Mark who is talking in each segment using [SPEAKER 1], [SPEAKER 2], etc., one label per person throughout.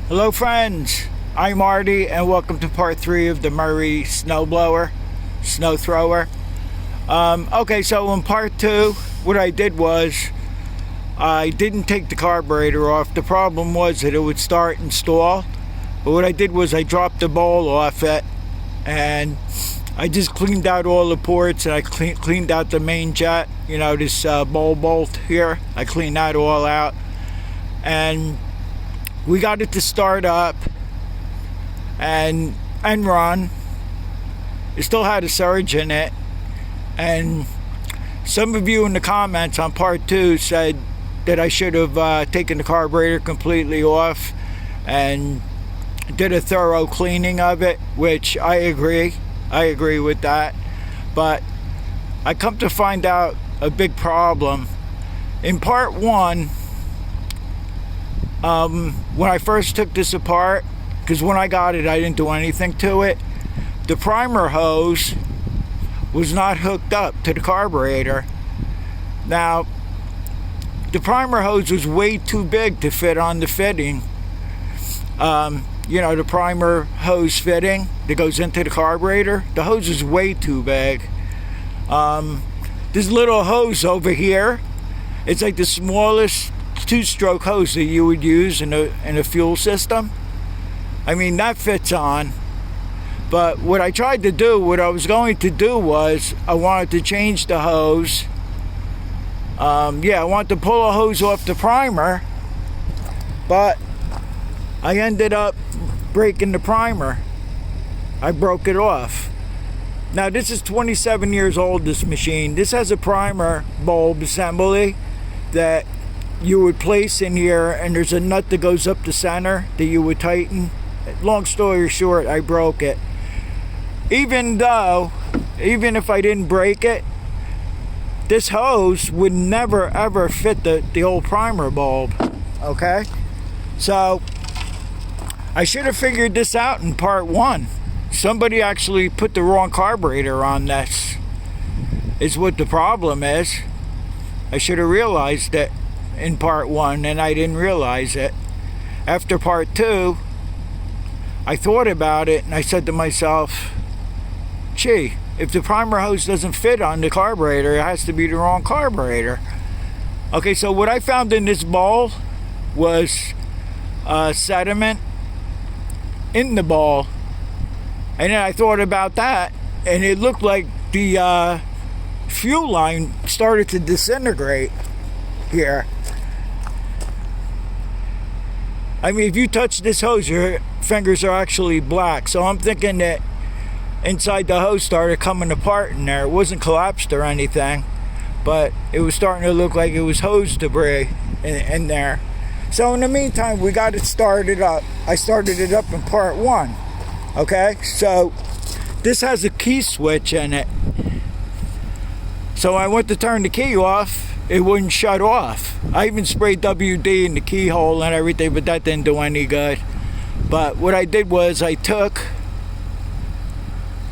[SPEAKER 1] Hello friends, I'm Marty and welcome to part 3 of the Murray snow thrower. Okay, so in part 2, what I did was I didn't take the carburetor off. The problem was that it would start and stall. But what I did was I dropped the bowl off it and I just cleaned out all the ports and I cleaned out the main jet, this bowl bolt here. I cleaned that all out and we got it to start up and run. It still had a surge in it, and some of you in the comments on part 2 said that I should have taken the carburetor completely off and did a thorough cleaning of it, which I agree with that. But I come to find out a big problem. In part 1, when I first took this apart, because when I got it I didn't do anything to it, the primer hose was not hooked up to the carburetor. Now the primer hose was way too big to fit on the fitting. The primer hose fitting that goes into the carburetor, the hose is way too big. This little hose over here, it's like the smallest 2-stroke hose that you would use in a fuel system. I mean, that fits on. But what I was going to do was I wanted to change the hose. I wanted to pull a hose off the primer, but I ended up breaking the primer. I broke it off. Now this is 27 years old, this machine. This has a primer bulb assembly that you would place in here, and there's a nut that goes up the center that you would tighten. Long story short, I broke it. Even if I didn't break it, this hose would never ever fit the old primer bulb. Okay, so I should have figured this out in part 1. Somebody actually put the wrong carburetor on this, is what the problem is. I should have realized it in part 1 and I didn't realize it. After part 2, I thought about it and I said to myself, gee, if the primer hose doesn't fit on the carburetor, it has to be the wrong carburetor. Okay, so what I found in this bowl was sediment in the bowl, and then I thought about that and it looked like the fuel line started to disintegrate here. I mean, if you touch this hose, your fingers are actually black. So I'm thinking that inside the hose started coming apart in there. It wasn't collapsed or anything, but it was starting to look like it was hose debris in there. So in the meantime, we got it started up. I started it up in part 1. Okay, so this has a key switch in it. So I went to turn the key off, it wouldn't shut off. I even sprayed WD in the keyhole and everything, but that didn't do any good. But what I did was I took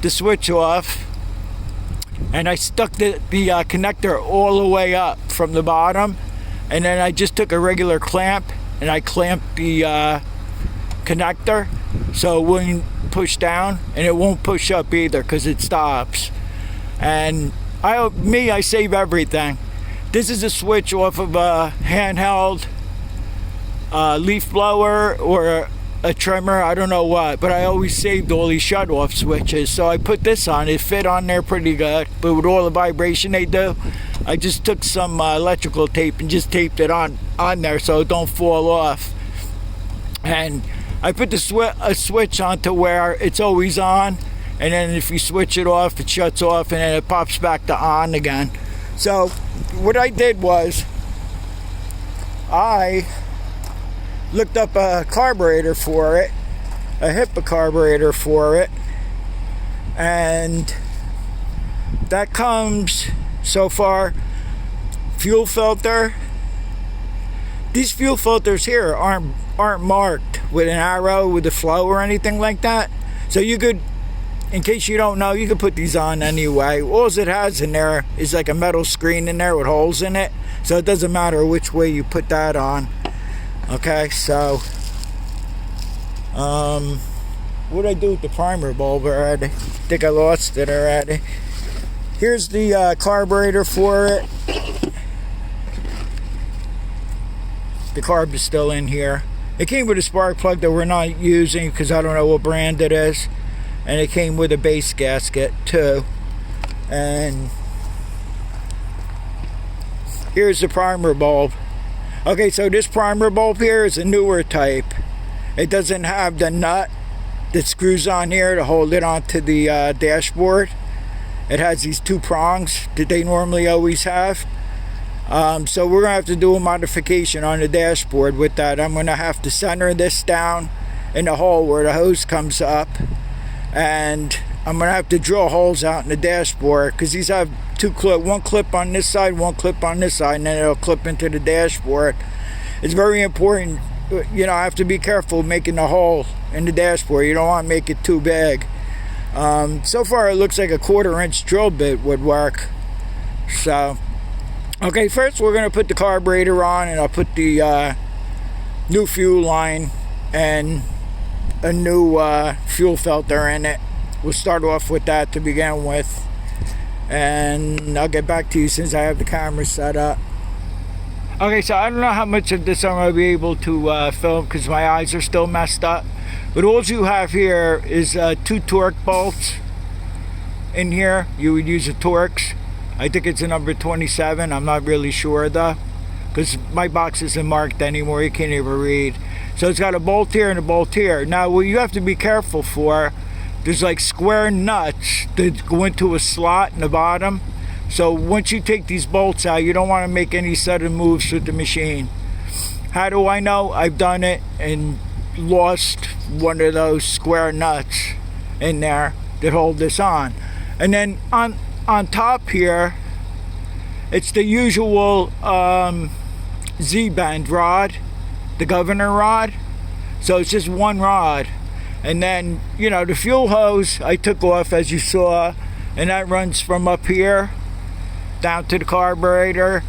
[SPEAKER 1] the switch off and I stuck the connector all the way up from the bottom, and then I just took a regular clamp and I clamped the connector so it wouldn't push down, and it won't push up either because it stops. And I save everything. This is a switch off of a handheld leaf blower or a trimmer, I don't know what, but I always saved all these shut-off switches. So I put this on. It fit on there pretty good, but with all the vibration they do, I just took some electrical tape and just taped it on there so it don't fall off. And I put a switch onto where it's always on, and then if you switch it off, it shuts off and then it pops back to on again. So what I did was I looked up a carburetor for it, a HIPAA carburetor for it, and that comes so far fuel filter. These fuel filters here aren't marked with an arrow with a flow or anything like that, so you could, in case you don't know, you can put these on anyway. All it has in there is like a metal screen in there with holes in it, so it doesn't matter which way you put that on. Okay, so What did I do with the primer bulb already? I think I lost it already. Here's the carburetor for it. The carb is still in here. It came with a spark plug that we're not using because I don't know what brand it is. And it came with a base gasket too. And here's the primer bulb. Okay, so this primer bulb here is a newer type. It doesn't have the nut that screws on here to hold it onto the dashboard. It has these two prongs that they normally always have. So we're gonna have to do a modification on the dashboard with that. I'm gonna have to center this down in the hole where the hose comes up, and I'm gonna have to drill holes out in the dashboard because these have one clip on this side, one clip on this side, and then it'll clip into the dashboard. It's very important, you know, I have to be careful making the hole in the dashboard. You don't want to make it too big. So far it looks like a 1/4-inch drill bit would work. So okay, first we're going to put the carburetor on, and I'll put the new fuel line and a new fuel filter in it. We'll start off with that to begin with, and I'll get back to you since I have the camera set up. Okay, so I don't know how much of this I'm going to be able to film because my eyes are still messed up, but all you have here is 2 torque bolts in here. You would use a Torx. I think it's a number 27. I'm not really sure though, because my box isn't marked anymore. You can't even read. So it's got a bolt here and a bolt here. Now what you have to be careful for, there's like square nuts that go into a slot in the bottom. So once you take these bolts out, you don't want to make any sudden moves with the machine. How do I know? I've done it and lost one of those square nuts in there that hold this on. And then on top here, it's the usual Z-bend rod, the governor rod. So it's just one rod. And then, you know, the fuel hose I took off, as you saw, and that runs from up here down to the carburetor.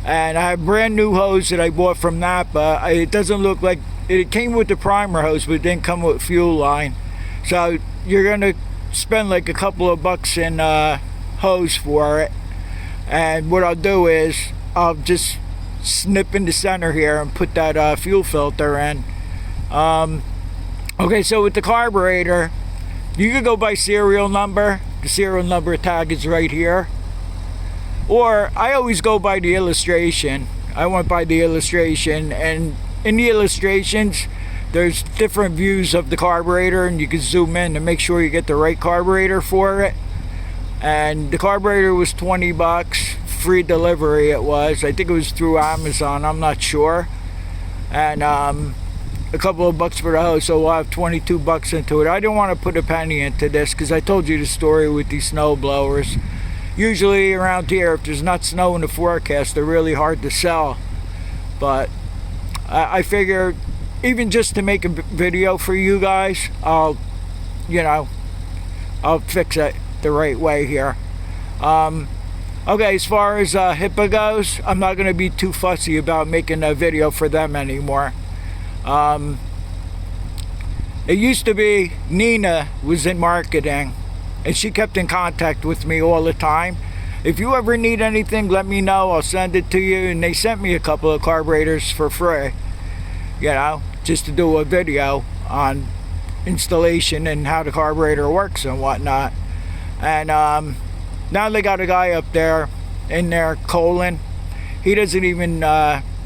[SPEAKER 1] And I have brand new hose that I bought from Napa. It doesn't look like it came with the primer hose, but it didn't come with fuel line. So you're gonna spend like a couple of bucks in hose for it. And what I'll do is I'll just snip in the center here and put that fuel filter in. Okay, so with the carburetor, you can go by serial number. The serial number tag is right here. Or I always go by the illustration. I went by the illustration, and in the illustrations there's different views of the carburetor, and you can zoom in to make sure you get the right carburetor for it. And the carburetor was 20 bucks, free delivery it was. I think it was through Amazon, I'm not sure. And a couple of bucks for the hose, so we'll have 22 bucks into it. I didn't want to put a penny into this because I told you the story with these snow blowers. Usually around here, if there's not snow in the forecast, they're really hard to sell. But I figure, even just to make a video for you guys, I'll fix it the right way here. Okay, as far as HIPAA goes, I'm not going to be too fussy about making a video for them anymore. It used to be Nina was in marketing, and she kept in contact with me all the time. If you ever need anything, let me know. I'll send it to you. And they sent me a couple of carburetors for free, you know, just to do a video on installation and how the carburetor works and whatnot. And now they got a guy up there in there, Colin. He doesn't even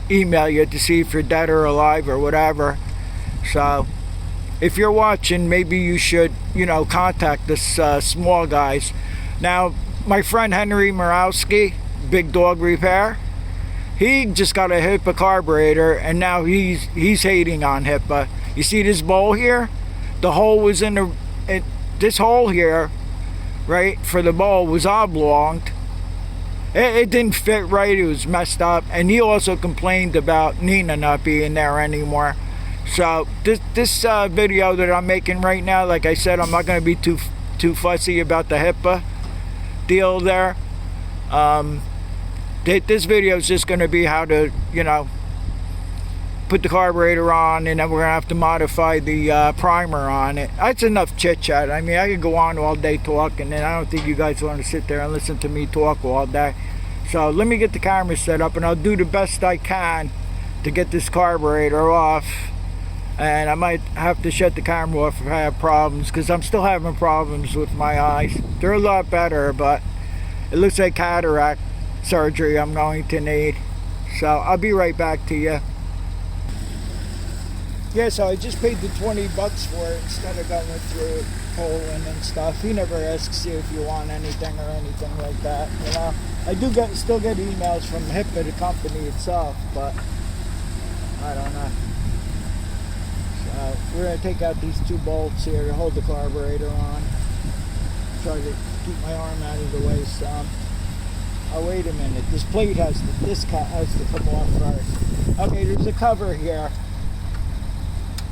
[SPEAKER 1] email you to see if you're dead or alive or whatever. So if you're watching, maybe you should, you know, contact this small guys. Now, my friend Henry Morawski, Big Dog Repair, he just got a HIPAA carburetor, and now he's hating on HIPAA. You see this bowl here? The hole was in this hole here, right, for the bowl was oblonged. It didn't fit right, it was messed up, and he also complained about Nina not being there anymore. So this video that I'm making right now, like I said, I'm not going to be too fussy about the HIPAA deal there. This video is just going to be how to, you know, put the carburetor on, and then we're gonna have to modify the primer on it. That's enough chit chat. I mean, I could go on all day talking, and I don't think you guys want to sit there and listen to me talk all day. So let me get the camera set up, and I'll do the best I can to get this carburetor off. And I might have to shut the camera off if I have problems, because I'm still having problems with my eyes. They're a lot better, but it looks like cataract surgery I'm going to need. So I'll be right back to you. Yeah, so I just paid the $20 for it instead of going through Poland and stuff. He never asks you if you want anything or anything like that, you know. I do still get emails from HIPAA, the company itself, but I don't know. So we're going to take out these 2 bolts here to hold the carburetor on. Try to keep my arm out of the way some. Oh, wait a minute. This plate has to come off first. Okay, there's a cover here.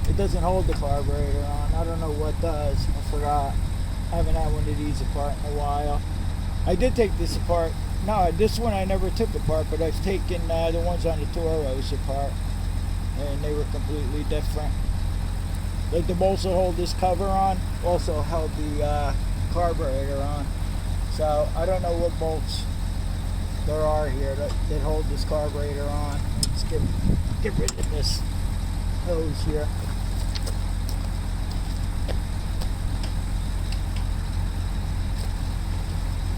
[SPEAKER 1] It doesn't hold the carburetor on. I don't know what does. I forgot. I haven't had one of these apart in a while. I did take this apart. No, this one I never took apart, but I've taken the ones on the Toros apart, and they were completely different. Like the bolts that hold this cover on also held the carburetor on. So I don't know what bolts there are here that hold this carburetor on. Let's get rid of this hose here.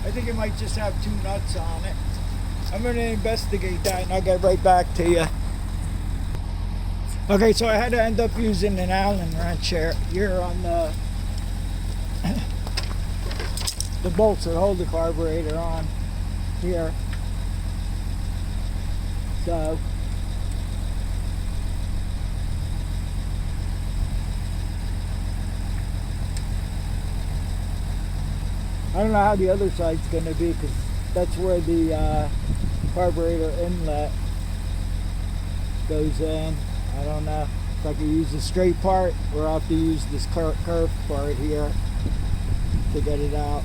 [SPEAKER 1] I think it might just have 2 nuts on it. I'm going to investigate that and I'll get right back to you. Okay, so I had to end up using an Allen wrench here on the bolts that hold the carburetor on here. So I don't know how the other side's going to be, because that's where the carburetor inlet goes in. I don't know if I can use the straight part or I'll have to use this curved part here to get it out.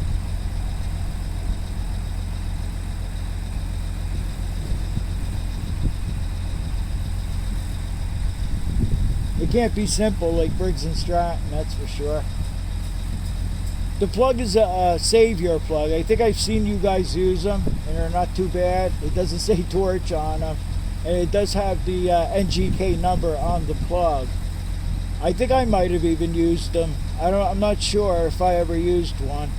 [SPEAKER 1] It can't be simple like Briggs & Stratton, that's for sure. The plug is a Savior plug. I think I've seen you guys use them, and they're not too bad. It doesn't say torch on them, and it does have the NGK number on the plug. I think I might have even used them. I'm not sure if I ever used one.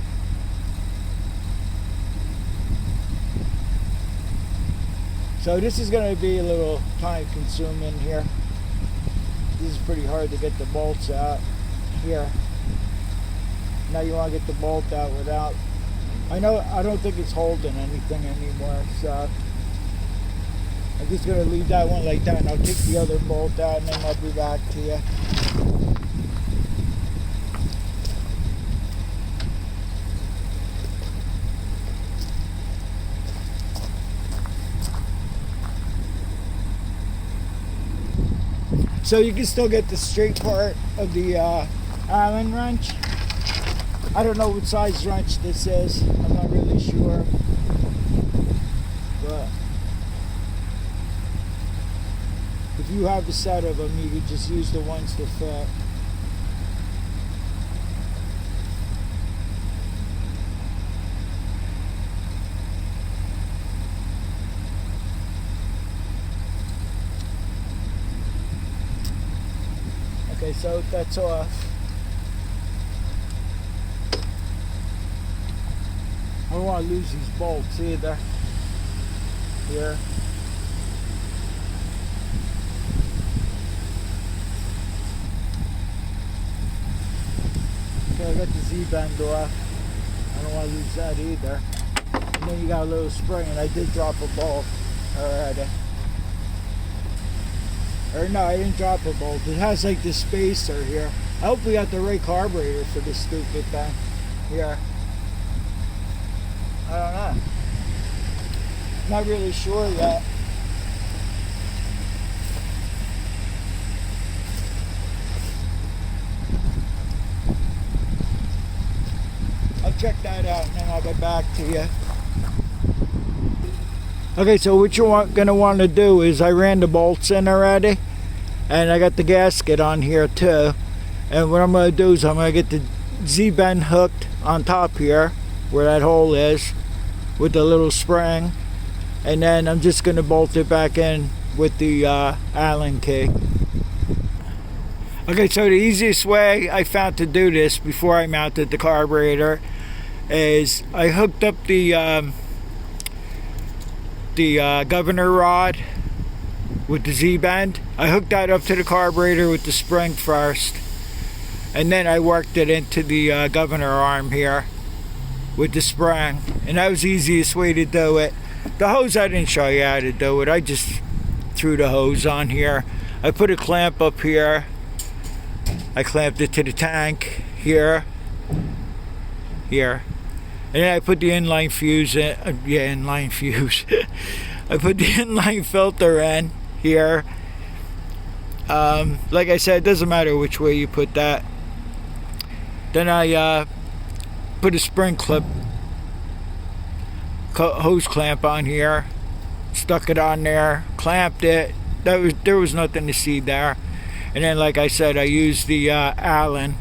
[SPEAKER 1] So this is going to be a little time consuming here. This is pretty hard to get the bolts out here. Now you want to get the bolt out without, I don't think it's holding anything anymore, so I'm just going to leave that one like that, and I'll take the other bolt out and then I'll be back to you. So you can still get the straight part of the Allen wrench. I don't know what size wrench this is. I'm not really sure. But if you have a set of them, you can just use the ones that fit. Okay, so that's off. I don't want to lose these bolts either. Here. Okay, I got the Z-bend off. I don't want to lose that either. And then you got a little spring, and I did drop a bolt already. Or no, I didn't drop a bolt. It has like this spacer here. I hope we got the right carburetor for this stupid thing. Here. I don't know. Not really sure yet. I'll check that out and then I'll get back to you. Okay, so what you're going to want to do is I ran the bolts in already. And I got the gasket on here too. And what I'm going to do is I'm going to get the Z-bend hooked on top here where that hole is with the little spring. And then I'm just going to bolt it back in with the Allen key. Okay, so the easiest way I found to do this before I mounted the carburetor is I hooked up the governor rod with the Z-bend. I hooked that up to the carburetor with the spring first, and then I worked it into the governor arm here with the spring, and that was the easiest way to do it. The hose, I didn't show you how to do it. I just threw the hose on here. I put a clamp up here. I clamped it to the tank here, and then I put the inline fuse in. Inline fuse. I put the inline filter in here. Like I said, it doesn't matter which way you put that. Then I put a spring clip hose clamp on here, stuck it on there, clamped it. There was nothing to see there. And then, like I said, I used the Allen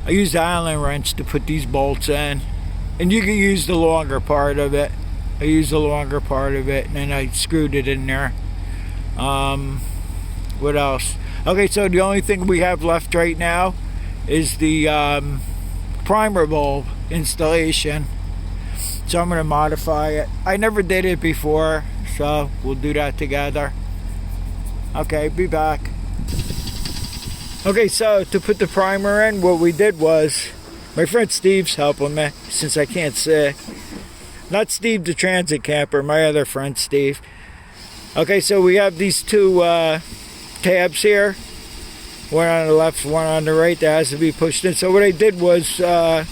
[SPEAKER 1] wrench to put these bolts in. And you can use the longer part of it. I used the longer part of it, and then I screwed it in there. What else? Okay, so the only thing we have left right now is the primer bulb installation. So I'm going to modify it. I never did it before, so we'll do that together. Okay, be back. Okay, so to put the primer in, what we did was, my friend Steve's helping me since I can't see. Not Steve the transit camper, my other friend Steve. Okay, so we have these two tabs here. One on the left, one on the right that has to be pushed in. So what I did was I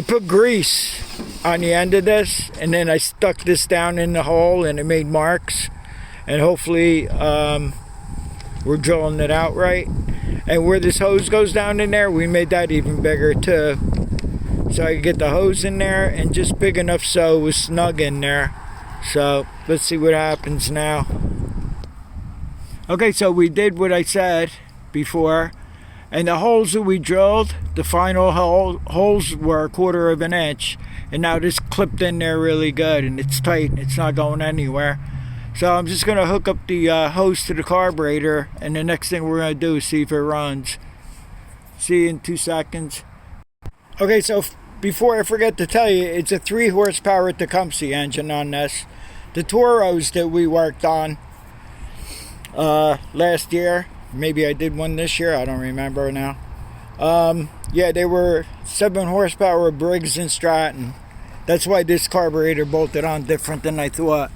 [SPEAKER 1] put grease on the end of this, and then I stuck this down in the hole, and it made marks. And hopefully we're drilling it out right. And where this hose goes down in there, we made that even bigger too. So I could get the hose in there, and just big enough so it was snug in there. So let's see what happens now. Okay, so we did what I said before. And the holes that we drilled, the final holes were 1/4 of an inch. And now this clipped in there really good, and it's tight, and it's not going anywhere. So I'm just going to hook up the hose to the carburetor, and the next thing we're going to do is see if it runs. See you in 2 seconds. Okay, so before I forget to tell you, it's a 3 horsepower Tecumseh engine on this. The Toros that we worked on last year, maybe I did one this year, I don't remember now. Yeah, they were 7 horsepower Briggs and Stratton. That's why this carburetor bolted on different than I thought.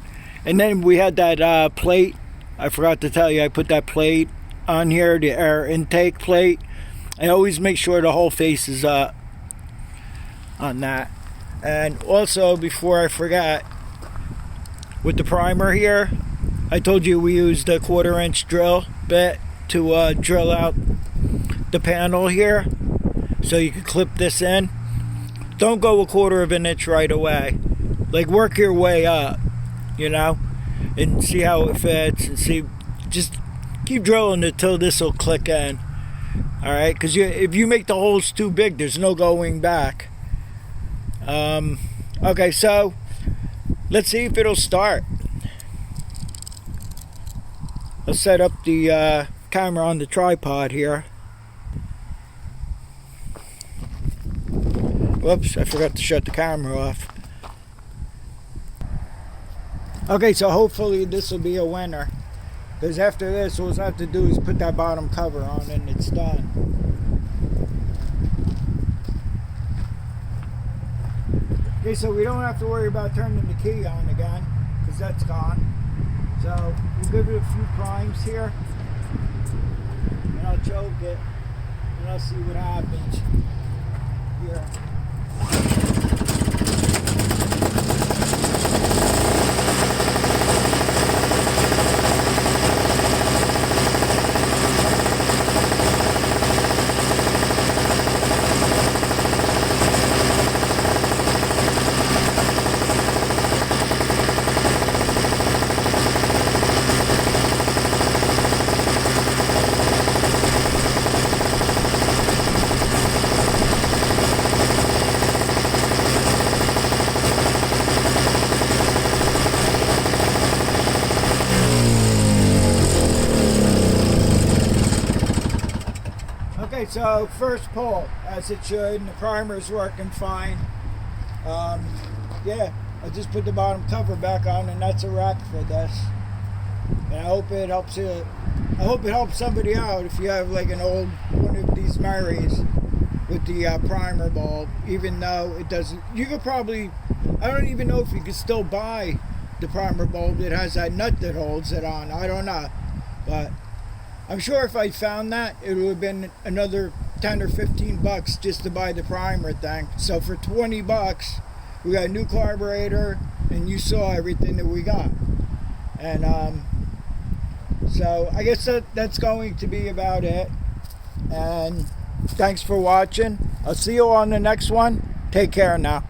[SPEAKER 1] And then we had that plate. I forgot to tell you, I put that plate on here, the air intake plate. I always make sure the whole face is up on that. And also, before I forget, with the primer here, I told you we used a 1/4 inch drill bit to drill out the panel here, so you can clip this in. Don't go 1/4 of an inch right away. Like, work your way up, you know, and see how it fits, and see, just keep drilling until this will click in. All right, because if you make the holes too big, there's no going back. Okay, so let's see if it'll start. Let's set up the camera on the tripod here. Whoops, I forgot to shut the camera off. Okay, so hopefully this will be a winner. Because after this, all I have to do is put that bottom cover on and it's done. Okay, so we don't have to worry about turning the key on again, because that's gone. So we'll give it a few primes here, and I'll choke it, and I'll see what happens here. Okay, so first pull, as it should, and the primer's working fine. Yeah, I just put the bottom cover back on, and that's a wrap for this. And I hope it helps you. I hope it helps somebody out if you have like an old one of these Marys with the primer bulb. Even though it doesn't, you could probably. I don't even know if you could still buy the primer bulb that has that nut that holds it on. I don't know, but I'm sure if I found that, it would have been another 10 or 15 bucks just to buy the primer thing. So for 20 bucks, we got a new carburetor, and you saw everything that we got. And so I guess that's going to be about it. And thanks for watching. I'll see you on the next one. Take care now.